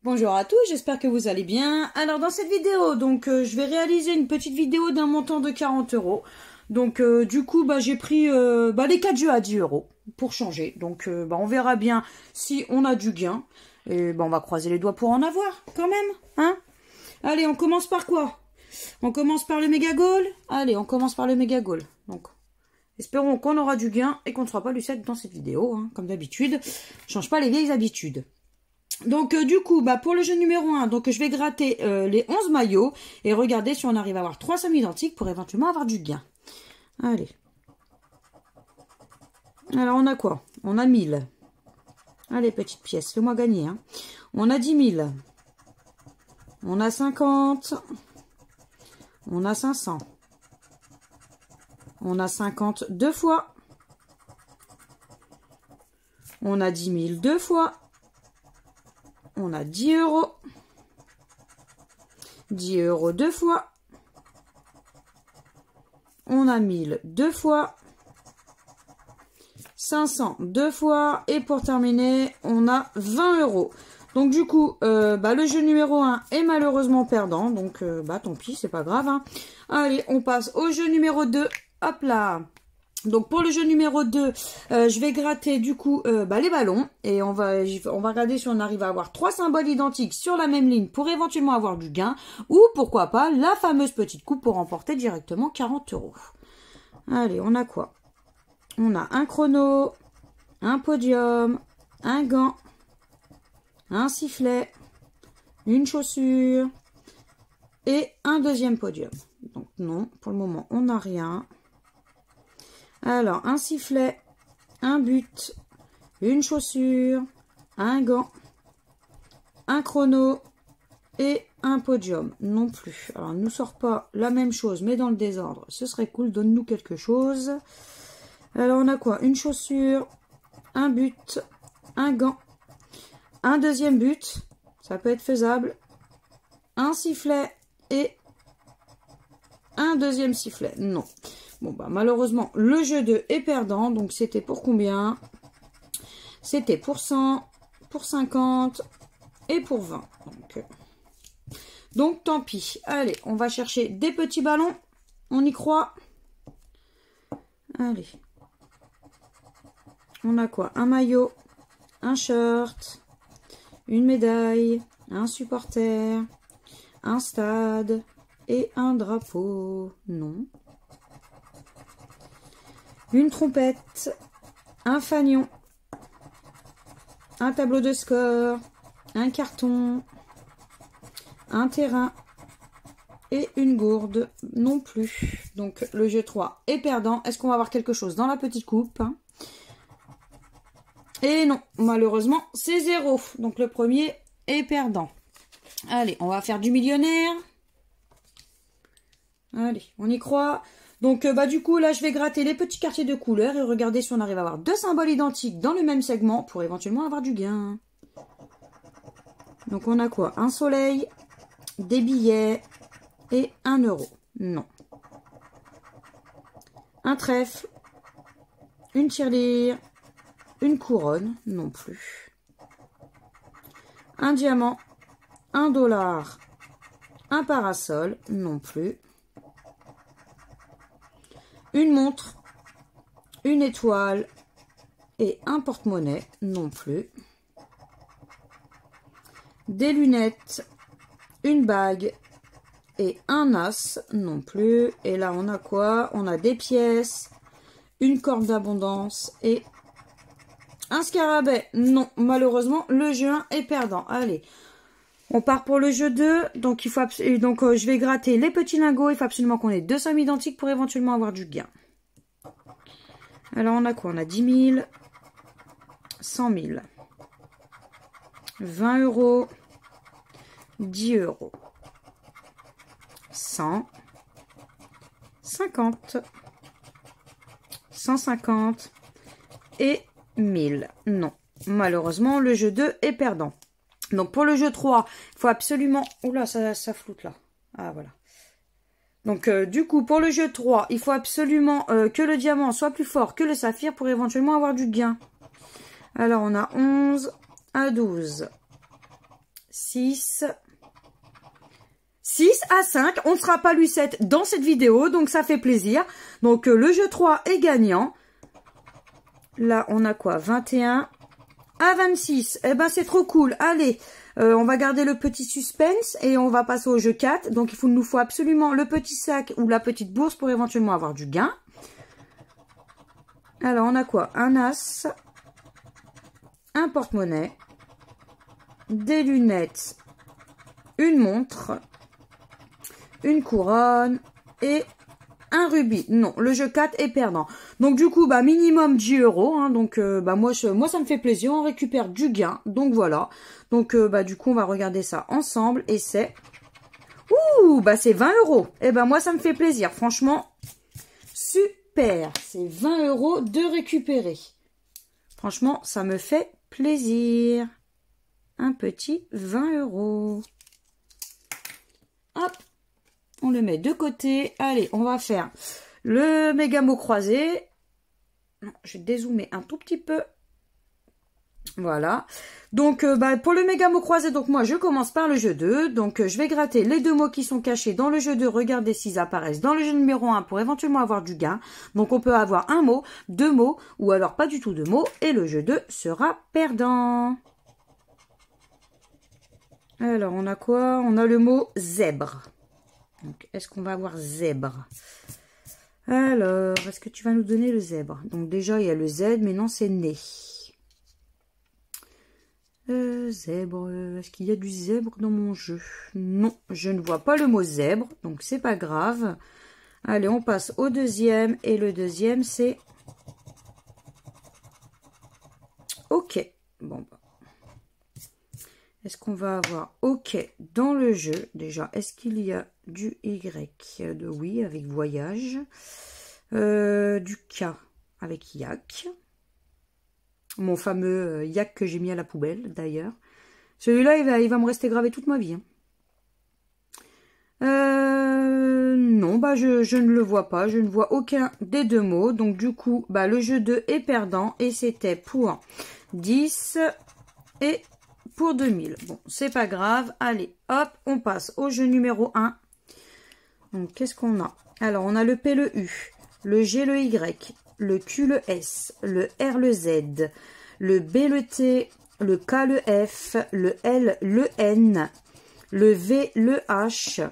Bonjour à tous, j'espère que vous allez bien. Alors dans cette vidéo, je vais réaliser une petite vidéo d'un montant de 40 euros. Du coup, j'ai pris les 4 jeux à 10 euros pour changer. On verra bien si on a du gain. Et on va croiser les doigts pour en avoir quand même, hein. Allez, on commence par quoi? On commence par le méga goal. Allez, on commence par le méga goal. Donc, espérons qu'on aura du gain et qu'on ne sera pas lucette dans cette vidéo, hein, comme d'habitude. Change pas les vieilles habitudes. Pour le jeu numéro 1, je vais gratter les 11 maillots et regarder si on arrive à avoir 3 sommes identiques pour éventuellement avoir du gain. Allez. Alors, on a quoi? On a 1000. Allez, petite pièce, fais-moi gagner. Hein. On a 10 000. On a 50. On a 500. On a 50 deux fois. On a 10 000 deux fois. On a 10 euros. 10 euros deux fois. On a 1000 deux fois. 500 deux fois. Et pour terminer, on a 20 euros. Donc du coup, le jeu numéro 1 est malheureusement perdant. Donc tant pis, c'est pas grave. Hein. Allez, on passe au jeu numéro 2. Hop là. Donc pour le jeu numéro 2, je vais gratter du coup les ballons. Et on va regarder si on arrive à avoir 3 symboles identiques sur la même ligne pour éventuellement avoir du gain. Ou pourquoi pas la fameuse petite coupe pour remporter directement 40 euros. Allez, on a quoi? On a un chrono, un podium, un gant, un sifflet, une chaussure et un deuxième podium. Donc non, pour le moment, on n'a rien. Alors, un sifflet, un but, une chaussure, un gant, un chrono et un podium. Non plus. Alors, ne nous sort pas la même chose, mais dans le désordre. Ce serait cool, donne-nous quelque chose. Alors, on a quoi? Une chaussure, un but, un gant, un deuxième but. Ça peut être faisable. Un sifflet et un deuxième sifflet. Non. Bon, malheureusement, le jeu 2 est perdant. Donc, c'était pour combien? C'était pour 100, pour 50 et pour 20. Donc, tant pis. Allez, on va chercher des petits ballons. On y croit. Allez. On a quoi? Un maillot, un shirt, une médaille, un supporter, un stade et un drapeau. Non. Une trompette, un fanion, un tableau de score, un carton, un terrain et une gourde non plus. Donc le jeu 3 est perdant. Est-ce qu'on va avoir quelque chose dans la petite coupe? Et non, malheureusement, c'est 0. Donc le premier est perdant. Allez, on va faire du millionnaire. Allez, on y croit. Donc, du coup, là, je vais gratter les petits quartiers de couleurs et regarder si on arrive à avoir 2 symboles identiques dans le même segment pour éventuellement avoir du gain. Donc, on a quoi? Un soleil, des billets et 1 euro. Non. Un trèfle, une tirelire, une couronne. Non plus. Un diamant, $1, un parasol. Non plus. Une montre, une étoile et un porte-monnaie, non plus. Des lunettes, une bague et un as, non plus. Et là, on a quoi? On a des pièces, une corde d'abondance et un scarabée. Non, malheureusement, le jeu 1 est perdant. Allez, on part pour le jeu 2. Donc, je vais gratter les petits lingots. Il faut absolument qu'on ait 2 sommes identiques pour éventuellement avoir du gain. Alors, on a quoi? On a 10 000, 100 000, 20 euros, 10 euros, 100, 50, 150 et 1000. Non, malheureusement, le jeu 2 est perdant. Donc, pour le jeu 3, il faut absolument... Oula, ça floute là. Ah, voilà. Donc, du coup, pour le jeu 3, il faut absolument que le diamant soit plus fort que le saphir pour éventuellement avoir du gain. Alors, on a 11 à 12, 6. 6 à 5. On ne sera pas Lucette dans cette vidéo, donc ça fait plaisir. Donc le jeu 3 est gagnant. Là, on a quoi? 21 à 26. Eh ben, c'est trop cool. Allez, on va garder le petit suspense et on va passer au jeu 4. Donc, nous faut absolument le petit sac ou la petite bourse pour éventuellement avoir du gain. Alors, on a quoi? Un as, un porte-monnaie, des lunettes, une montre, une couronne et un rubis. Non, le jeu 4 est perdant. Donc du coup, bah minimum 10 euros. Hein, donc bah moi ça me fait plaisir. On récupère du gain. Donc voilà. Donc bah du coup, on va regarder ça ensemble. Et c'est... Ouh, bah c'est 20 euros. Et ben moi, ça me fait plaisir. Franchement, super. C'est 20 euros de récupérer. Franchement, ça me fait plaisir. Un petit 20 euros. Hop. On le met de côté. Allez, on va faire le méga mot croisé. Non, je vais dézoomer un tout petit peu. Voilà. Donc, bah, pour le méga mot croisé, donc moi, je commence par le jeu 2. Donc, je vais gratter les deux mots qui sont cachés dans le jeu 2. Regardez s'ils apparaissent dans le jeu numéro 1 pour éventuellement avoir du gain. Donc, on peut avoir un mot, deux mots, ou alors pas du tout de mots. Et le jeu 2 sera perdant. Alors, on a quoi? On a le mot zèbre. Donc, est-ce qu'on va avoir zèbre? Alors, est-ce que tu vas nous donner le zèbre? Donc, déjà, il y a le Z, mais non, c'est né. Zèbre, est-ce qu'il y a du zèbre dans mon jeu? Non, je ne vois pas le mot zèbre, donc c'est pas grave. Allez, on passe au deuxième, et le deuxième, c'est... OK. Bon, bah. Est-ce qu'on va avoir OK dans le jeu? Déjà, est-ce qu'il y a du Y de oui avec voyage? Du K avec yak. Mon fameux yak que j'ai mis à la poubelle d'ailleurs. Celui-là, il va me rester gravé toute ma vie. Hein. Non, bah je ne le vois pas. Je ne vois aucun des deux mots. Donc du coup, bah le jeu 2 est perdant. Et c'était pour 10 et... pour 2000. Bon, c'est pas grave. Allez, hop, on passe au jeu numéro 1. Donc, qu'est-ce qu'on a? Alors, on a le P, le U, le G, le Y, le Q, le S, le R, le Z, le B, le T, le K, le F, le L, le N, le V, le H,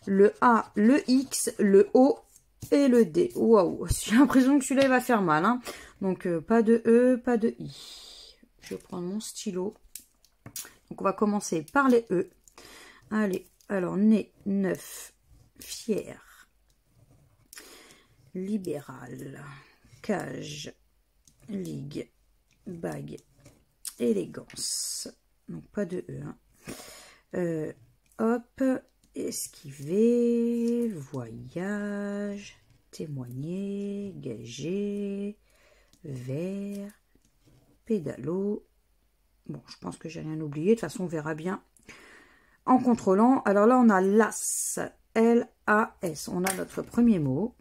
le A, le X, le O et le D. Waouh, j'ai l'impression que celui-là, il va faire mal. Hein. Donc, pas de E, pas de I. Je vais prendre mon stylo. Donc, on va commencer par les E. Allez, alors, né, neuf, fier, libéral, cage, ligue, bague, élégance. Donc, pas de E. Hein. Hop, esquiver, voyage, témoigner, gager, vert, pédalo. Bon, je pense que j'ai rien oublié. De toute façon, on verra bien en contrôlant. Alors là, on a las. L-A-S. On a notre premier mot.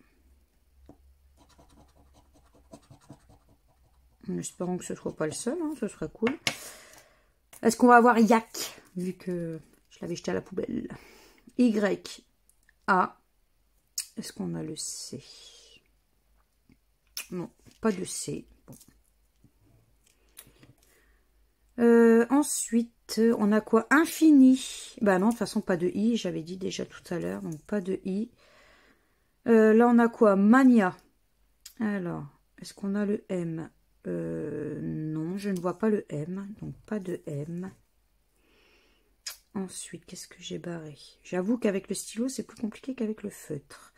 En espérant que ce ne soit pas le seul. Hein, ce serait cool. Est-ce qu'on va avoir yak? Vu que je l'avais jeté à la poubelle. Y-A. Est-ce qu'on a le C? Non, pas de C. Bon. Ensuite, on a quoi? Infini. Bah non, de toute façon, pas de I. J'avais dit déjà tout à l'heure, donc pas de I. Là, on a quoi? Mania. Alors, est-ce qu'on a le M? Non, je ne vois pas le M, donc pas de M. Ensuite, qu'est-ce que j'ai barré? J'avoue qu'avec le stylo, c'est plus compliqué qu'avec le feutre.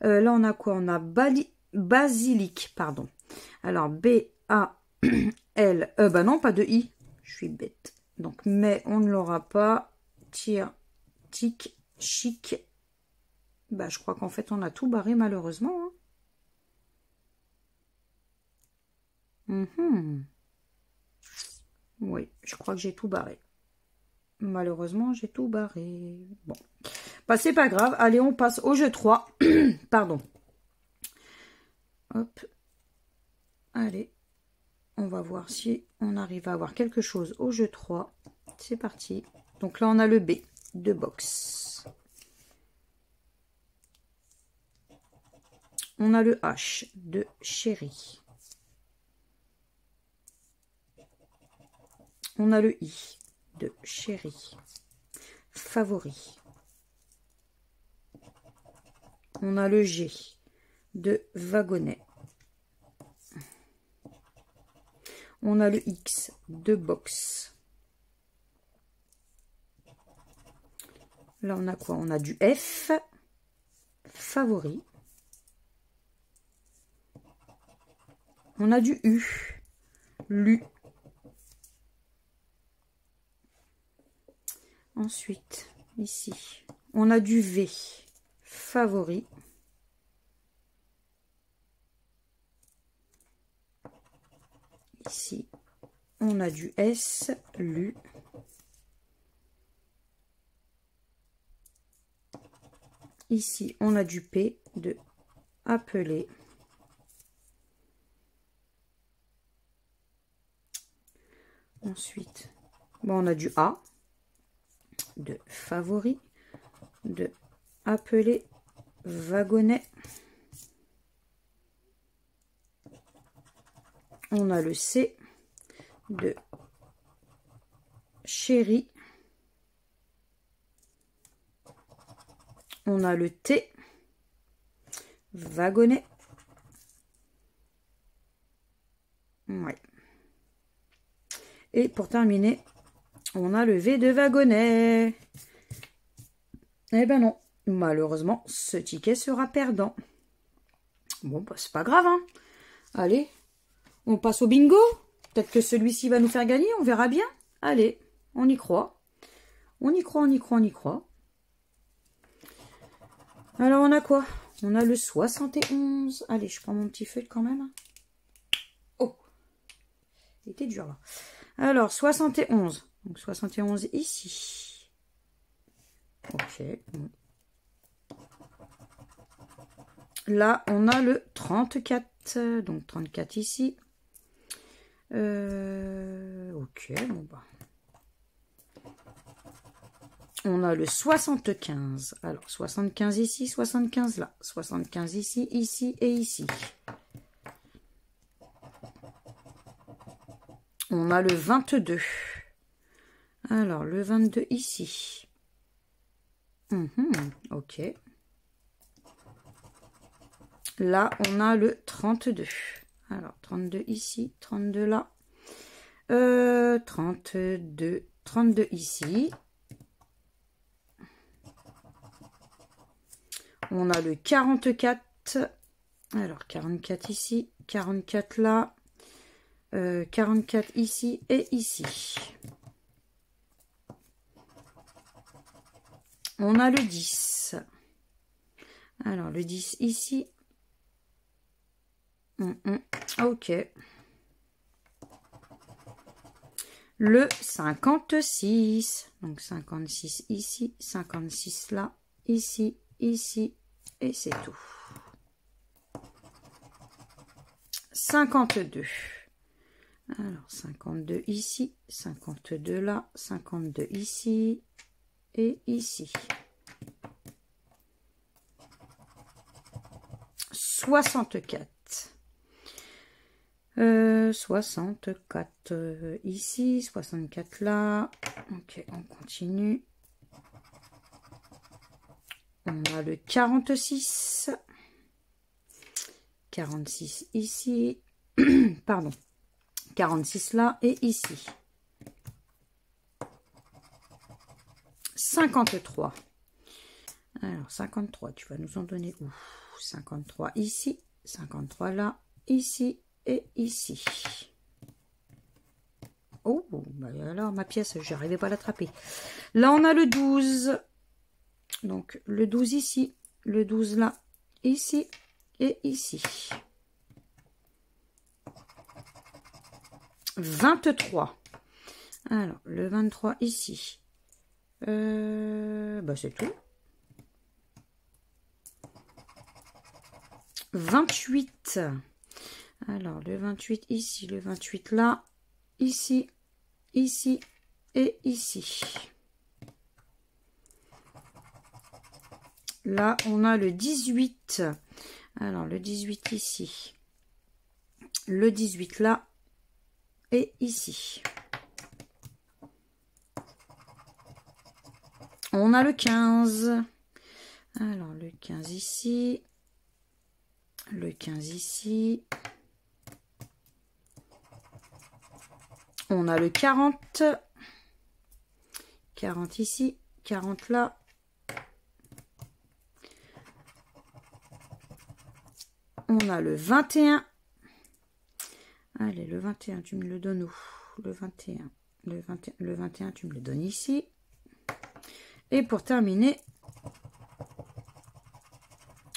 Là, on a quoi? On a basilic, pardon. Alors, B-A-L. Bah non, pas de I. Je suis bête. Donc, mais on ne l'aura pas. Tir, tic, chic. Bah, je crois qu'en fait, on a tout barré, malheureusement. Hein. Oui, je crois que j'ai tout barré. Malheureusement, j'ai tout barré. Bon. Bah, c'est pas grave. Allez, on passe au jeu 3. Pardon. Hop. Allez. On va voir si on arrive à avoir quelque chose au jeu 3. C'est parti. Donc là, on a le B de box. On a le H de chéri. On a le I de chéri. Favori. On a le G de wagonnet. On a le X de box. Là, on a quoi? On a du F, favori. On a du U, lu. Ensuite, ici, on a du V, favori. Ici, on a du S, lu. Ici, on a du P de appelé. Ensuite, bon, on a du A de favori, de appelé, wagonnet. On a le C de chéri. On a le T, wagonnet. Ouais. Et pour terminer, on a le V de wagonnet. Eh ben non, malheureusement, ce ticket sera perdant. Bon, bah, c'est pas grave, hein. Allez, on passe au bingo. Peut-être que celui-ci va nous faire gagner, on verra bien. Allez, on y croit. On y croit, on y croit, on y croit. Alors, on a quoi? On a le 71. Allez, je prends mon petit feuille quand même. Oh, il était dur, là. Alors, 71. Donc, 71 ici. Ok. Bon. Là, on a le 34. Donc, 34 ici. Ok, bon, bah. On a le 75. Alors, 75 ici, 75 là. 75 ici, ici et ici. On a le 22. Alors, le 22 ici. Ok. Là, on a le 32. Alors, 32 ici, 32 là. 32 ici. On a le 44. Alors, 44 ici, 44 là. 44 ici et ici. On a le 10. Alors, le 10 ici. Ok. Le 56. Donc, 56 ici, 56 là, ici, ici, et c'est tout. 52. Alors, 52 ici, 52 là, 52 ici et ici. 64. 64 ici, 64 là. Ok, on continue. On a le 46. 46 ici. Pardon. 46 là et ici. 53. Alors, 53, tu vas nous en donner où? 53 ici, 53 là, ici et ici. Oh, bah alors ma pièce, je n'arrivais pas à l'attraper. Là, on a le 12. Donc, le 12 ici, le 12 là, ici et ici. 23. Alors, le 23 ici. Bah, c'est tout. 28. Alors, le 28 ici, le 28 là, ici, ici et ici. Là, on a le 18. Alors, le 18 ici. Le 18 là. Et ici. On a le 15. Alors, le 15 ici. Le 15 ici. On a le 40. 40 ici. 40 là. On a le 21. Allez, le 21, tu me le donnes où? Le 21. Le 21, tu me le donnes ici. Et pour terminer,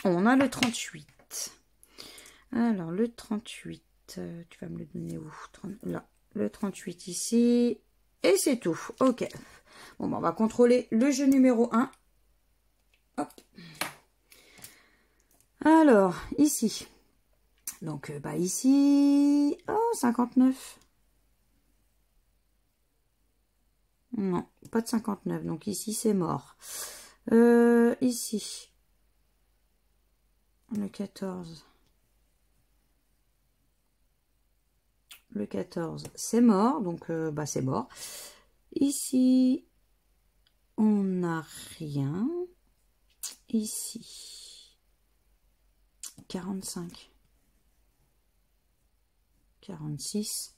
on a le 38. Alors, le 38, tu vas me le donner où? Là, le 38 ici. Et c'est tout. Ok. Bon, ben, on va contrôler le jeu numéro 1. Hop. Alors, ici. Donc, bah ici... Oh, 59. Non, pas de 59. Donc, ici, c'est mort. Ici. Le 14. Le 14, c'est mort. Donc, bah, c'est mort. Ici, on n'a rien. Ici, 45. 46.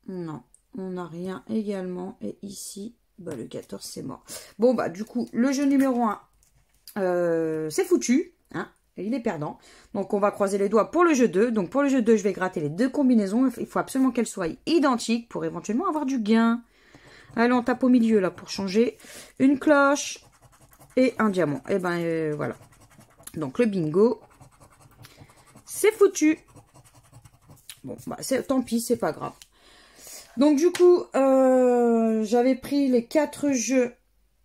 Non, on n'a rien également. Et ici, bah, le 14, c'est mort. Bon, bah, du coup, le jeu numéro 1, c'est foutu. Hein, et il est perdant. Donc, on va croiser les doigts pour le jeu 2. Donc, pour le jeu 2, je vais gratter les deux combinaisons. Il faut absolument qu'elles soient identiques pour éventuellement avoir du gain. Allez, on tape au milieu, là, pour changer. Une cloche et un diamant. Et ben, voilà. Donc, le bingo, c'est foutu. Bon, bah, tant pis, c'est pas grave. Donc, du coup, j'avais pris les 4 jeux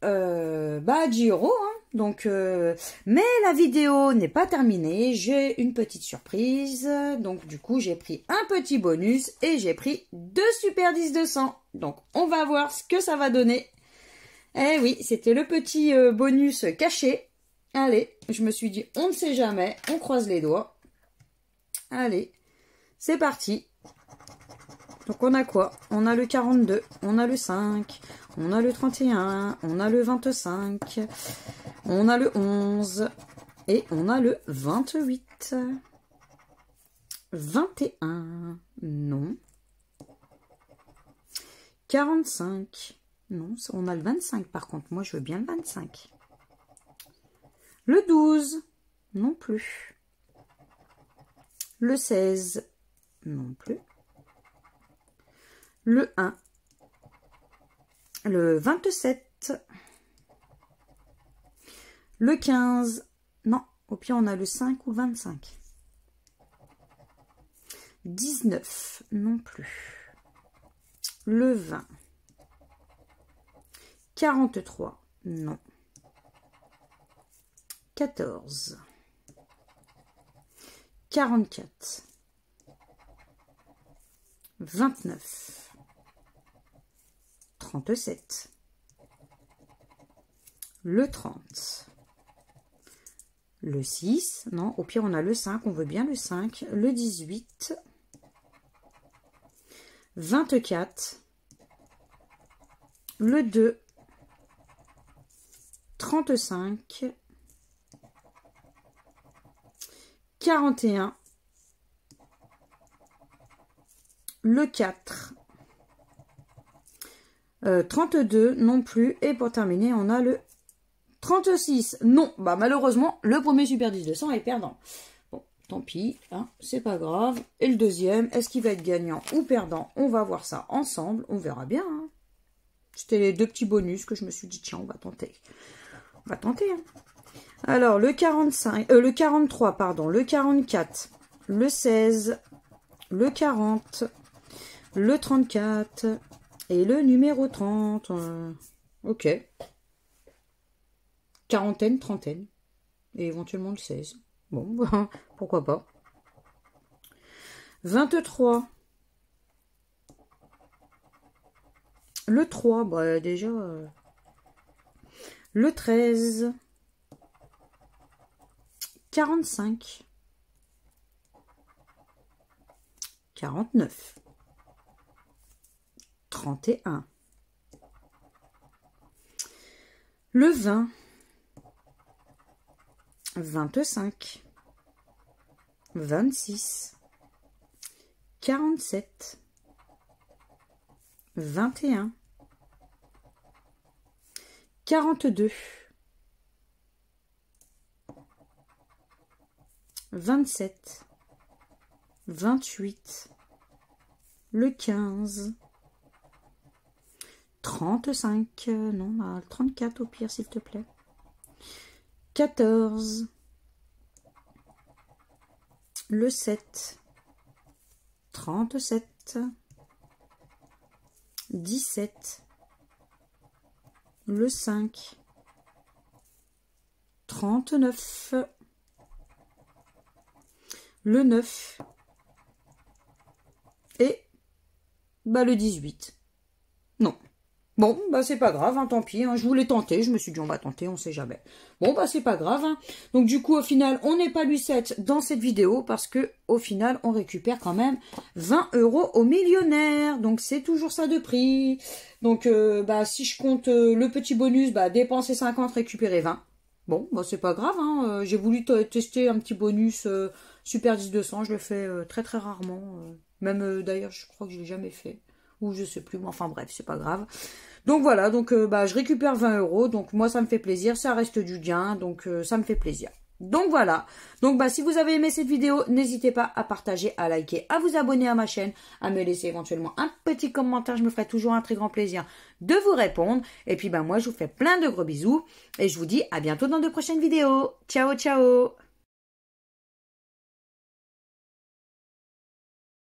à 10 €. Hein, donc, mais la vidéo n'est pas terminée. J'ai une petite surprise. Donc, du coup, j'ai pris un petit bonus et j'ai pris 2 Super 10 200. Donc, on va voir ce que ça va donner. Eh oui, c'était le petit bonus caché. Allez, je me suis dit, on ne sait jamais. On croise les doigts. Allez. C'est parti. Donc on a quoi? On a le 42, on a le 5, on a le 31, on a le 25, on a le 11 et on a le 28. 21, non. 45, non. On a le 25 par contre. Moi je veux bien le 25. Le 12, non plus. Le 16, non plus. Le 1. Le 27. Le 15. Non, au pire, on a le 5 ou 25. 19. Non plus. Le 20. 43. Non. 14. 44. 29. 37. Le 30. Le 6. Non, au pire, on a le 5. On veut bien le 5. Le 18. 24. Le 2. 35. 41. Le 4. 32 non plus. Et pour terminer, on a le 36. Non, bah malheureusement, le premier Super 10 200 est perdant. Bon, tant pis, hein, c'est pas grave. Et le deuxième, est-ce qu'il va être gagnant ou perdant? On va voir ça ensemble. On verra bien. Hein. C'était les deux petits bonus que je me suis dit, tiens, on va tenter. On va tenter. Hein. Alors, le 43, pardon, le 44, le 16, le 40, le 34 et le numéro 30. Ok. Quarantaine, trentaine. Et éventuellement le 16. Bon, pourquoi pas. 23. Le 3, bah déjà... Le 13. 45. 49. 31. Le 20. 25. 26. 47. 21. 42. 27. 28. Le 15. 35. Non, le 34 au pire, s'il te plaît. 14. Le 7. 37. 17. Le 5. 39. Le 9. Et le 18. Non. Bon, c'est pas grave, hein, tant pis, hein, je voulais tenter, je me suis dit on va tenter, on sait jamais. Bon, c'est pas grave, hein. Donc du coup, au final, on n'est pas Lucette dans cette vidéo, parce que au final, on récupère quand même 20 € au millionnaire, donc c'est toujours ça de prix. Donc, si je compte le petit bonus, dépenser 50, récupérer 20. Bon, c'est pas grave, hein, j'ai voulu tester un petit bonus Super 10-200, je le fais très très rarement, même d'ailleurs, je crois que je l'ai jamais fait. Ou je sais plus, mais enfin bref, c'est pas grave. Donc voilà, donc je récupère 20 €, donc moi ça me fait plaisir, ça reste du gain, donc ça me fait plaisir. Donc voilà, donc si vous avez aimé cette vidéo, n'hésitez pas à partager, à liker, à vous abonner à ma chaîne, à me laisser éventuellement un petit commentaire, je me ferai toujours un très grand plaisir de vous répondre. Et puis moi je vous fais plein de gros bisous, et je vous dis à bientôt dans de prochaines vidéos. Ciao, ciao!